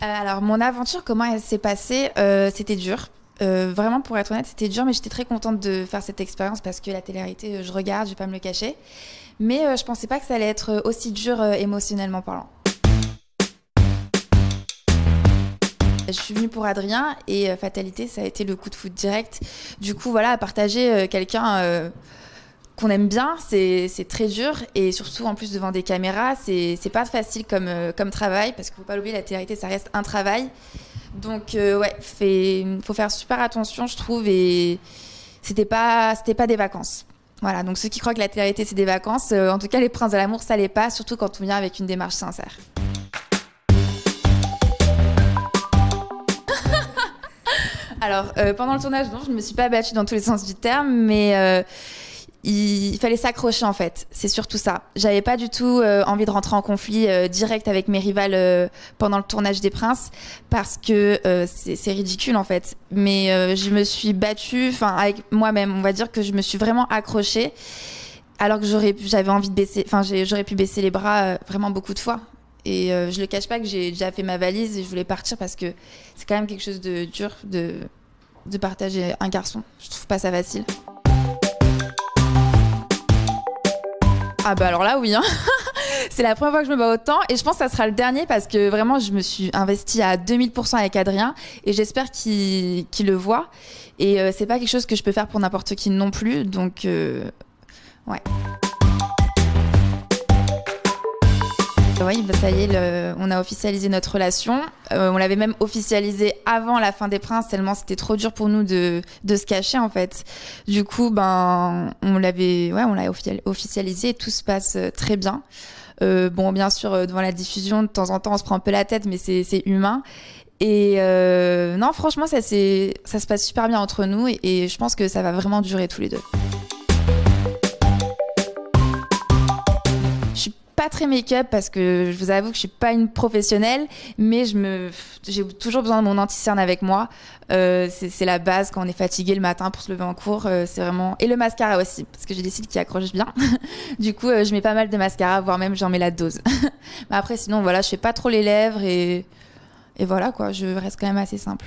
Alors, mon aventure, comment elle s'est passée? C'était dur. Vraiment, pour être honnête, c'était dur, mais j'étais très contente de faire cette expérience parce que la télé-réalité, je regarde, je vais pas me le cacher. Mais je pensais pas que ça allait être aussi dur émotionnellement parlant. Je suis venue pour Adrien et fatalité, ça a été le coup de foudre direct. Du coup, voilà, partager quelqu'un qu'on aime bien, c'est très dur. Et surtout, en plus, devant des caméras, c'est pas facile comme travail parce qu'il faut pas l'oublier, la télé-réalité, ça reste un travail. Donc, ouais, faut faire super attention, je trouve. Et c'était pas des vacances. Voilà, donc ceux qui croient que la télé-réalité, c'est des vacances, en tout cas, les princes de l'amour, ça l'est pas, surtout quand on vient avec une démarche sincère. Alors, pendant le tournage, non, je ne me suis pas battue dans tous les sens du terme, mais il fallait s'accrocher en fait. C'est surtout ça. J'avais pas du tout envie de rentrer en conflit direct avec mes rivales pendant le tournage des Princes parce que c'est ridicule en fait. Mais je me suis battue, enfin avec moi-même. On va dire que je me suis vraiment accrochée alors que j'avais envie de baisser, enfin j'aurais pu baisser les bras vraiment beaucoup de fois. Et je le cache pas que j'ai déjà fait ma valise et je voulais partir parce que c'est quand même quelque chose de dur de partager un garçon. Je trouve pas ça facile. Ah bah alors là oui, hein. C'est la première fois que je me bats autant et je pense que ça sera le dernier parce que vraiment je me suis investie à 2000% avec Adrien et j'espère qu'il le voit. Et c'est pas quelque chose que je peux faire pour n'importe qui non plus, donc ouais. Oui, bah ça y est, on a officialisé notre relation. On l'avait même officialisé avant la fin des Princes, tellement c'était trop dur pour nous de se cacher en fait. Du coup, ben, on l'a officialisé et tout se passe très bien. Bon, bien sûr, devant la diffusion, de temps en temps, on se prend un peu la tête, mais c'est humain. Et non, franchement, ça se passe super bien entre nous et je pense que ça va vraiment durer tous les deux. Pas très make-up parce que je vous avoue que je suis pas une professionnelle, mais j'ai toujours besoin de mon anti-cerne avec moi. C'est la base quand on est fatigué le matin pour se lever en cours. C'est vraiment, et le mascara aussi parce que j'ai des cils qui accrochent bien. Du coup, je mets pas mal de mascara, voire même j'en mets la dose. Mais après, sinon voilà, je fais pas trop les lèvres et voilà quoi. Je reste quand même assez simple.